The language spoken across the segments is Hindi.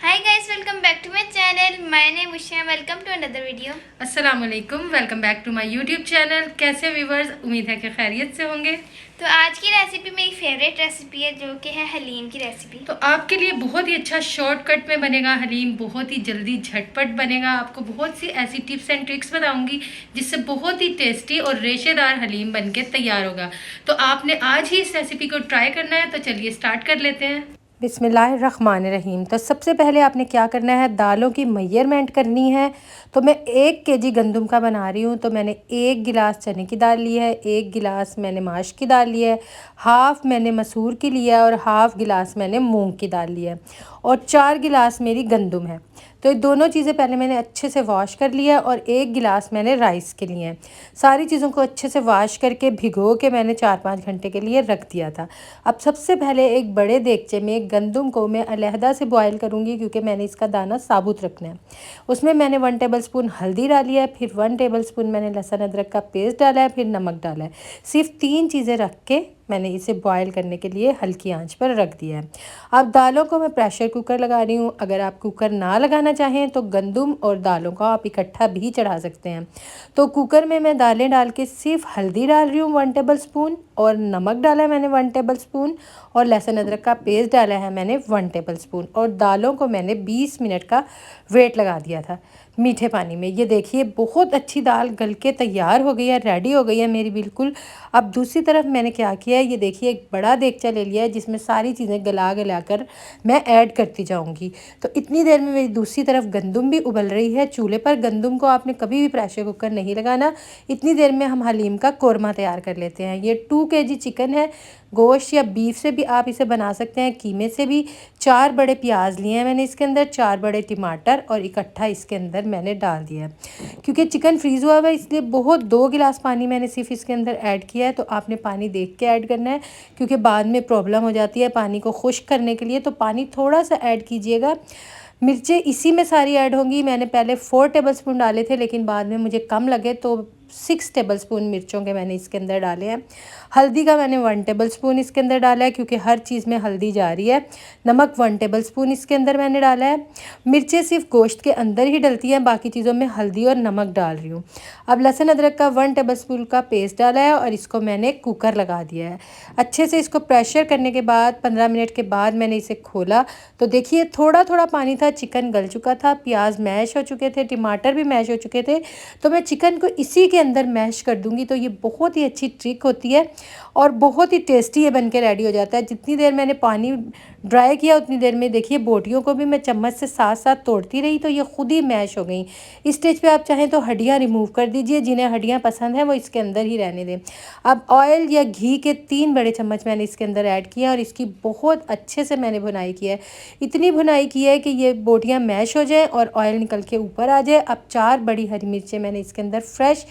Hi guys, welcome back to my channel. My name is Usha. Welcome to another video. अस्सलाम वालेकुम, welcome back to my YouTube channel. कैसे व्यूवर्स, उम्मीद है कि खैरियत से होंगे। तो आज की रेसिपी मेरी फेवरेट रेसिपी है जो कि है हलीम की रेसिपी। तो आपके लिए बहुत ही अच्छा शॉर्टकट में बनेगा हलीम, बहुत ही जल्दी झटपट बनेगा। आपको बहुत सी ऐसी टिप्स एंड ट्रिक्स बताऊंगी जिससे बहुत ही टेस्टी और रेशेदार हलीम बनके तैयार होगा। तो आपने आज ही इस रेसिपी को ट्राई करना है। तो चलिए स्टार्ट कर लेते हैं। बिस्मिल्लाहिर्रहमानिर्रहीम। तो सबसे पहले आपने क्या करना है, दालों की मेजरमेंट करनी है। तो मैं 1 केजी गंदम का बना रही हूँ, तो मैंने 1 गिलास चने की दाल ली है, 1 गिलास मैंने माश की दाल ली है, हाफ़ मैंने मसूर की लिया है और हाफ़ गिलास मैंने मूंग की दाल ली है और 4 गिलास मेरी गंदम है। तो ये दोनों चीज़ें पहले मैंने अच्छे से वॉश कर लिया और 1 गिलास मैंने राइस के लिए हैं। सारी चीज़ों को अच्छे से वॉश करके भिगो के मैंने 4-5 घंटे के लिए रख दिया था। अब सबसे पहले एक बड़े देगचे में गंदम को मैं अलहदा से बॉयल करूँगी, क्योंकि मैंने इसका दाना साबुत रखना है। उसमें मैंने 1 टेबलस्पून हल्दी डाली है, फिर 1 टेबलस्पून मैंने लहसुन अदरक का पेस्ट डाला है, फिर नमक डाला है। सिर्फ 3 चीज़ें रख के मैंने इसे बॉयल करने के लिए हल्की आंच पर रख दिया है। अब दालों को मैं प्रेशर कुकर लगा रही हूँ। अगर आप कुकर ना लगाना चाहें तो गंदम और दालों का आप इकट्ठा भी चढ़ा सकते हैं। तो कुकर में मैं दालें डाल के सिर्फ हल्दी डाल रही हूँ 1 टेबलस्पून, और नमक डाला है मैंने 1 टेबलस्पून, और लहसुन अदरक का पेस्ट डाला है मैंने 1 टेबलस्पून, और दालों को मैंने 20 मिनट का वेट लगा दिया था मीठे पानी में। ये देखिए बहुत अच्छी दाल गल के तैयार हो गई है, रेडी हो गई है मेरी बिल्कुल। अब दूसरी तरफ मैंने क्या किया है, ये देखिए एक बड़ा देगचा ले लिया है जिसमें सारी चीज़ें गला कर मैं ऐड करती जाऊंगी। तो इतनी देर में मेरी दूसरी तरफ गंदम भी उबल रही है। चूल्हे पर गंदम को आपने कभी भी प्रेशर कुकर नहीं लगाना। इतनी देर में हम हलीम का कोरमा तैयार कर लेते हैं। ये 2 केजी चिकन है, गोश्त या बीफ से भी आप इसे बना सकते हैं, कीमे से भी। 4 बड़े प्याज लिए हैं मैंने इसके अंदर, 4 बड़े टमाटर, और इकट्ठा इसके अंदर मैंने डाल दिया है। क्योंकि चिकन फ्रीज़ हुआ हुआ है इसलिए बहुत 2 गिलास पानी मैंने सिर्फ इसके अंदर ऐड किया है। तो आपने पानी देख के ऐड करना है, क्योंकि बाद में प्रॉब्लम हो जाती है पानी को खुश्क करने के लिए। तो पानी थोड़ा सा ऐड कीजिएगा। मिर्चें इसी में सारी ऐड होंगी। मैंने पहले 4 टेबलस्पून डाले थे, लेकिन बाद में मुझे कम लगे तो 6 टेबलस्पून मिर्चों के मैंने इसके अंदर डाले हैं। हल्दी का मैंने 1 टेबलस्पून इसके अंदर डाला है, क्योंकि हर चीज़ में हल्दी जा रही है। नमक 1 टेबलस्पून इसके अंदर मैंने डाला है। मिर्चें सिर्फ गोश्त के अंदर ही डलती हैं, बाकी चीज़ों में हल्दी और नमक डाल रही हूँ। अब लहसुन अदरक का 1 टेबलस्पून का पेस्ट डाला है और इसको मैंने कुकर लगा दिया है। अच्छे से इसको प्रेशर करने के बाद 15 मिनट के बाद मैंने इसे खोला। तो देखिए थोड़ा थोड़ा पानी था, चिकन गल चुका था, प्याज मैश हो चुके थे, टमाटर भी मैश हो चुके थे। तो मैं चिकन को इसी के अंदर मैश कर दूंगी। तो ये बहुत ही अच्छी ट्रिक होती है और बहुत ही टेस्टी ये बन के रेडी हो जाता है। जितनी देर मैंने पानी ड्राई किया उतनी देर में देखिए बोटियों को भी मैं चम्मच से साथ साथ तोड़ती रही, तो ये खुद ही मैश हो गई। इस स्टेज पे आप चाहें तो हड्डियाँ रिमूव कर दीजिए, जिन्हें हड्डियाँ पसंद है वो इसके अंदर ही रहने दें। अब ऑयल या घी के 3 बड़े चम्मच मैंने इसके अंदर ऐड किया और इसकी बहुत अच्छे से मैंने भुनाई की है। इतनी भुनाई की है कि ये बोटियाँ मैश हो जाएँ और ऑयल निकल के ऊपर आ जाए। अब 4 बड़ी हरी मिर्चें मैंने इसके अंदर फ्रेश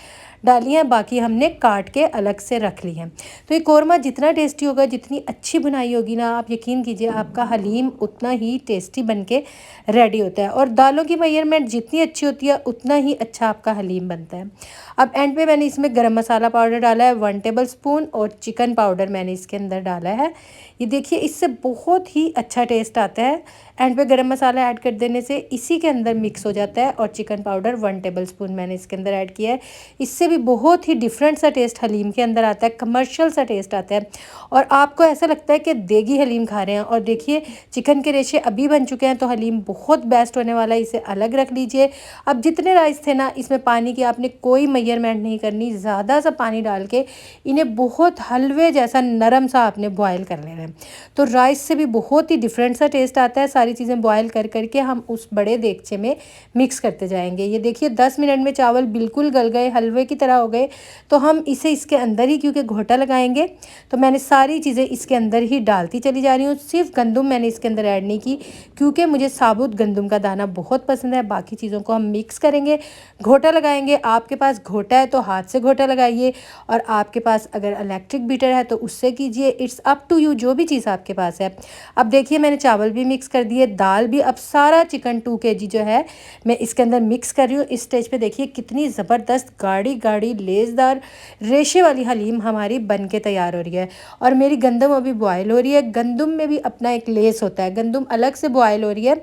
डाली हैं, बाकी हमने काट के अलग से रख ली हैं। तो ये कोरमा जितना टेस्टी होगा, जितनी अच्छी बुनाई होगी ना, आप यकीन कीजिए आपका हलीम उतना ही टेस्टी बन के रेडी होता है। और दालों की मेजरमेंट जितनी अच्छी होती है उतना ही अच्छा आपका हलीम बनता है। अब एंड पे मैंने इसमें गरम मसाला पाउडर डाला है 1 टेबलस्पून, और चिकन पाउडर मैंने इसके अंदर डाला है। ये देखिए इससे बहुत ही अच्छा टेस्ट आता है। एंड पे गरम मसाला ऐड कर देने से इसी के अंदर मिक्स हो जाता है। और चिकन पाउडर 1 टेबलस्पून मैंने इसके अंदर ऐड किया है। इससे भी बहुत ही डिफरेंट सा टेस्ट हलीम के अंदर आता है, कमर्शियल सा टेस्ट आता है और आपको ऐसा लगता है कि देगी हलीम खा रहे हैं। और देखिए चिकन के रेशे अभी बन चुके हैं, तो हलीम बहुत बेस्ट होने वाला है। इसे अलग रख लीजिए। अब जितने राइस थे ना, इसमें पानी की आपने कोई मेजरमेंट नहीं करनी। ज़्यादा सा पानी डाल के इन्हें बहुत हलवे जैसा नरम सा आपने बॉयल कर लेना है। तो राइस से भी बहुत ही डिफरेंट सा टेस्ट आता है। सारी चीज़ें बॉयल कर करके हम उस बड़े देगचे में मिक्स करते जाएंगे। ये देखिए 10 मिनट में चावल बिल्कुल गल गए, हलवे की तरह हो गए। तो हम इसे इसके अंदर ही, क्योंकि घोटा लगाएंगे, तो मैंने सारी चीज़ें इसके अंदर ही डालती चली जा रही हूँ। सिर्फ गंदम मैंने इसके अंदर ऐड नहीं की, क्योंकि मुझे साबुत गंदम का दाना बहुत पसंद है। बाकी चीज़ों को हम मिक्स करेंगे, घोटा लगाएंगे। आपके पास घोटा है तो हाथ से घोटा लगाइए, और आपके पास अगर इलेक्ट्रिक बीटर है तो उससे कीजिए। इट्स अप टू यू, जो भी चीज़ आपके पास है। अब देखिए मैंने चावल भी मिक्स कर दिए, दाल भी। अब सारा चिकन 2 केजी जो है मैं इसके अंदर मिक्स कर रही हूँ। इस स्टेज पे देखिए कितनी ज़बरदस्त गाढ़ी गाढ़ी लेसदार रेशे वाली हलीम हमारी बन के तैयार हो रही है। और मेरी गंदम अभी बॉयल हो रही है। गंदम में भी अपना एक लेस होता है, गंदम अलग से बॉयल हो रही है।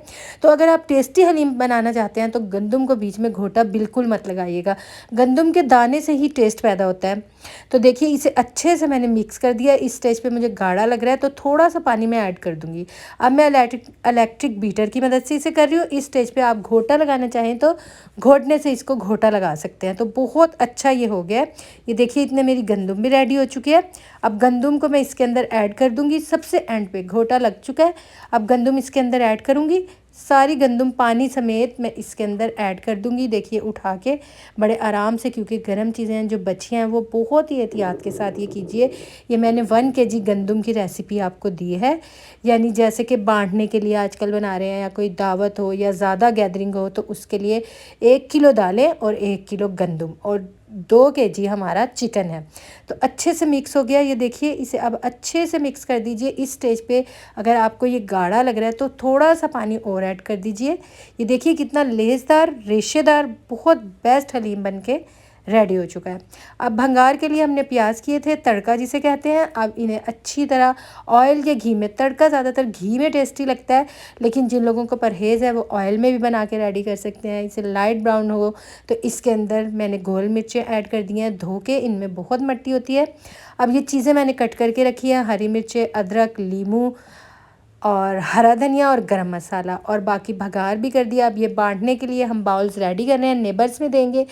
तो अगर आप टेस्टी हलीम बनाना चाहते हैं तो गंदम को बीच में घोटा बिल्कुल मत लगाइएगा, गंदम के दाने से ही टेस्ट पैदा होता है। तो देखिए इसे अच्छे से मैंने मिक्स कर दिया। इस स्टेज पे मुझे गाढ़ा लग रहा है तो थोड़ा सा पानी मैं ऐड कर दूंगी। अब मैं इलेक्ट्रिक बीटर की मदद से इसे कर रही हूँ। इस स्टेज पे आप घोटा लगाना चाहें तो घोटने से इसको घोटा लगा सकते हैं। तो बहुत अच्छा ये हो गया है। ये देखिए इतने मेरी गंदम भी रेडी हो चुकी है। अब गंदम को मैं इसके अंदर ऐड कर दूंगी। सबसे एंड पे घोटा लग चुका है। अब गंदम इसके अंदर ऐड करूंगी। सारी गंदम पानी समेत मैं इसके अंदर ऐड कर दूंगी। देखिए उठा के बड़े आराम से, क्योंकि गर्म चीज़ें जो बची हैं वो बहुत ही एहतियात के साथ ये कीजिए। ये मैंने 1 kg गंदम की रेसिपी आपको दी है, यानी जैसे कि बांटने के लिए आजकल बना रहे हैं या कोई दावत हो या ज़्यादा गैदरिंग हो तो उसके लिए 1 किलो दालें और 1 किलो गंदम और 2 kg हमारा चिकन है। तो अच्छे से मिक्स हो गया। ये देखिए इसे अब अच्छे से मिक्स कर दीजिए। इस स्टेज पे अगर आपको ये गाढ़ा लग रहा है तो थोड़ा सा पानी और ऐड कर दीजिए। ये देखिए कितना लेसदार रेशेदार बहुत बेस्ट हलीम बन के रेडी हो चुका है। अब भंगार के लिए हमने प्याज किए थे, तड़का जिसे कहते हैं। अब इन्हें अच्छी तरह ऑयल या घी में, तड़का ज़्यादातर घी में टेस्टी लगता है, लेकिन जिन लोगों को परहेज़ है वो ऑयल में भी बना के रेडी कर सकते हैं। इसे लाइट ब्राउन हो तो इसके अंदर मैंने गोल मिर्चें ऐड कर दी हैं धो के, इनमें बहुत मट्टी होती है। अब ये चीज़ें मैंने कट करके रखी हैं, हरी मिर्चें, अदरक, लीमू और हरा धनिया और गरम मसाला, और बाकी भगार भी कर दिया। अब ये बांटने के लिए हम बाउल्स रेडी कर रहे हैं, नेबर्स में देंगे।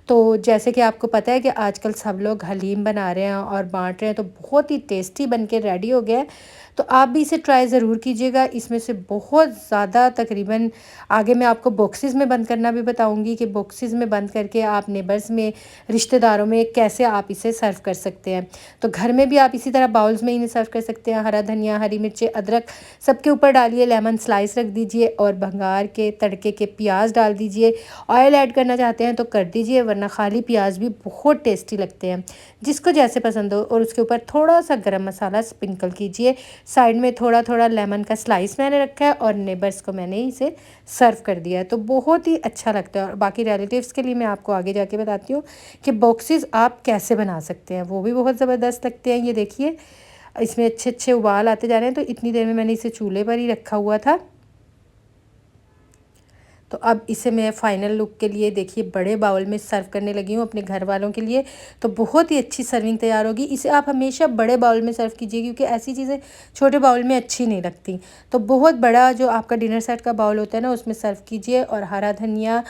तो जैसे कि आपको पता है कि आजकल सब लोग हलीम बना रहे हैं और बांट रहे हैं, तो बहुत ही टेस्टी बन के रेडी हो गया है। तो आप भी इसे ट्राई ज़रूर कीजिएगा। इसमें से बहुत ज़्यादा तकरीबन आगे मैं आपको बॉक्सेस में बंद करना भी बताऊंगी कि बॉक्सेस में बंद करके आप नेबर्स में, रिश्तेदारों में कैसे आप इसे सर्व कर सकते हैं। तो घर में भी आप इसी तरह बाउल्स में इन्हें सर्व कर सकते हैं। हरा धनिया, हरी मिर्चें, अदरक सबके ऊपर डालिए, लेमन स्लाइस रख दीजिए और भंगार के तड़के के प्याज डाल दीजिए। ऑयल ऐड करना चाहते हैं तो कर दीजिए, वरना खाली प्याज भी बहुत टेस्टी लगते हैं, जिसको जैसे पसंद हो। और उसके ऊपर थोड़ा सा गरम मसाला स्प्रिंकल कीजिए। साइड में थोड़ा थोड़ा लेमन का स्लाइस मैंने रखा है और नेबर्स को मैंने इसे सर्व कर दिया है। तो बहुत ही अच्छा लगता है। और बाकी रिलेटिव्स के लिए मैं आपको आगे जाके बताती हूँ कि बॉक्सेस आप कैसे बना सकते हैं, वो भी बहुत ज़बरदस्त लगते हैं। ये देखिए इसमें अच्छे अच्छे उबाल आते जा रहे हैं। तो इतनी देर में मैंने इसे चूल्हे पर ही रखा हुआ था। तो अब इसे मैं फ़ाइनल लुक के लिए देखिए बड़े बाउल में सर्व करने लगी हूँ अपने घर वालों के लिए। तो बहुत ही अच्छी सर्विंग तैयार होगी। इसे आप हमेशा बड़े बाउल में सर्व कीजिए, क्योंकि ऐसी चीज़ें छोटे बाउल में अच्छी नहीं लगती। तो बहुत बड़ा जो आपका डिनर सेट का बाउल होता है ना, उसमें सर्व कीजिए। और हरा धनिया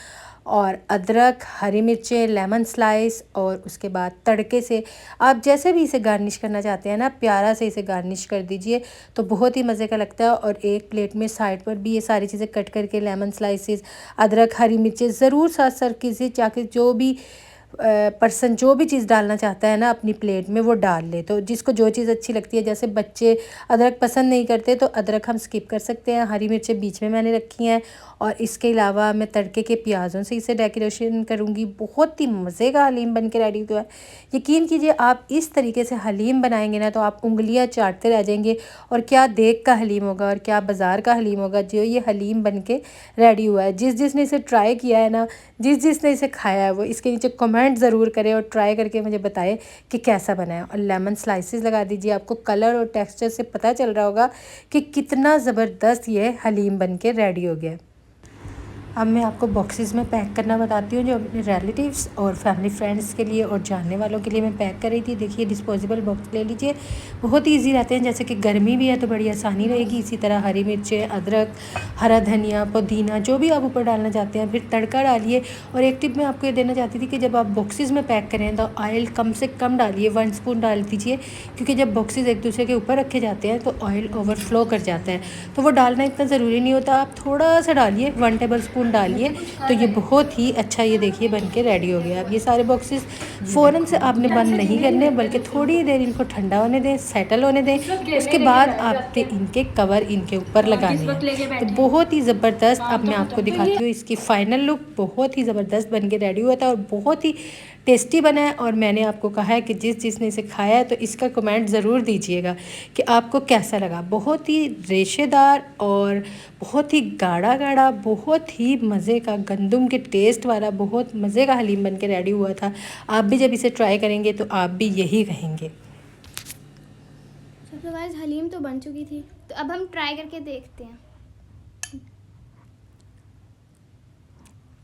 और अदरक, हरी मिर्चें, लेमन स्लाइस और उसके बाद तड़के से आप जैसे भी इसे गार्निश करना चाहते हैं ना, प्यारा से इसे गार्निश कर दीजिए। तो बहुत ही मज़े का लगता है। और एक प्लेट में साइड पर भी ये सारी चीज़ें कट करके, लेमन स्लाइसेस, अदरक, हरी मिर्चें ज़रूर साथ सर्व कीजिए, ताकि जो भी पर्सन जो भी चीज़ डालना चाहता है ना अपनी प्लेट में वो डाल ले। तो जिसको जो चीज़ अच्छी लगती है, जैसे बच्चे अदरक पसंद नहीं करते तो अदरक हम स्किप कर सकते हैं। हरी मिर्चें बीच में मैंने रखी हैं। और इसके अलावा मैं तड़के के प्याज़ों से इसे डेकोरेशन करूँगी। बहुत ही मज़े का हलीम बन के रेडी हुआ है। यकीन कीजिए आप इस तरीके से हलीम बनाएंगे ना तो आप उंगलियां चाटते रह जाएंगे। और क्या देग का हलीम होगा और क्या बाज़ार का हलीम होगा जो ये हलीम बन के रेडी हुआ है। जिसने इसे ट्राई किया है ना, जिसने इसे खाया है, वो इसके नीचे कमेंट ज़रूर करे और ट्राई करके मुझे बताए कि कैसा बना है। और लेमन स्लाइसेस लगा दीजिए। आपको कलर और टेक्सचर से पता चल रहा होगा कि कितना ज़बरदस्त ये हलीम बन के रेडी हो गया। अब मैं आपको बॉक्सेस में पैक करना बताती हूँ, जो अपने रिलेटिव्स और फैमिली फ्रेंड्स के लिए और जानने वालों के लिए मैं पैक कर रही थी। देखिए डिस्पोजेबल बॉक्स ले लीजिए, बहुत ही ईजी रहते हैं। जैसे कि गर्मी भी है तो बड़ी आसानी रहेगी। इसी तरह हरी मिर्चें, अदरक, हरा धनिया, पुदीना जो भी आप ऊपर डालना चाहते हैं, फिर तड़का डालिए। और एक टिप मैं आपको ये देना चाहती थी कि जब आप बॉक्सेस में पैक करें तो ऑयल कम से कम डालिए, 1 स्पून डाल दीजिए, क्योंकि जब बॉक्सेस एक दूसरे के ऊपर रखे जाते हैं तो ऑयल ओवरफ्लो कर जाता है। तो वो डालना इतना ज़रूरी नहीं होता, आप थोड़ा सा डालिए, 1 टेबल स्पून डालिए। तो ये बहुत ही अच्छा, ये देखिए बन के रेडी हो गया। अब ये सारे बॉक्सेस फ़ौरन से आपने बंद नहीं करने, बल्कि थोड़ी देर इनको ठंडा होने दें, सेटल होने दें। उसके बाद आपने इनके कवर इनके ऊपर लगाने हैं। तो बहुत ही ज़बरदस्त अब मैं आपको दिखाती हूँ इसकी फ़ाइनल लुक। बहुत ही ज़बरदस्त बन के रेडी हुआ था और बहुत ही टेस्टी बना है। और मैंने आपको कहा है कि जिसने इसे खाया है तो इसका कमेंट ज़रूर दीजिएगा कि आपको कैसा लगा। बहुत ही रेशेदार और बहुत ही गाढ़ा गाढ़ा, बहुत ही मज़े का गंदम के टेस्ट वाला बहुत मज़े का हलीम बन के रेडी हुआ था। आप भी जब इसे ट्राई करेंगे तो आप भी यही कहेंगे। तो गाइस हलीम तो बन चुकी थी, तो अब हम ट्राई करके देखते हैं।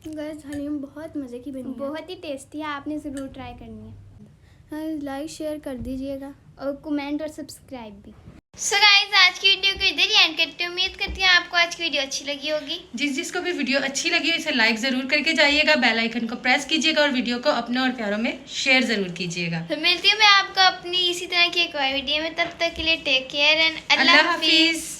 गाइस हलीम बहुत मज़े की बनी है, बहुत ही टेस्टी है, आपने ज़रूर ट्राई करनी है। लाइक शेयर कर दीजिएगा और कमेंट और सब्सक्राइब भी। सो गाइस आज की वीडियो को इधर ही एंड करते हैं। उम्मीद करती हूँ आपको आज की वीडियो अच्छी लगी होगी। जिसको भी वीडियो अच्छी लगी हो इसे लाइक ज़रूर करके जाइएगा, बेल आइकन को प्रेस कीजिएगा और वीडियो को अपने और प्यारों में शेयर ज़रूर कीजिएगा। तो मिलती हूँ मैं आपको अपनी इसी तरह की एक और वीडियो में, तब तक के लिए टेक केयर एंड अल्लाह हाफिज़।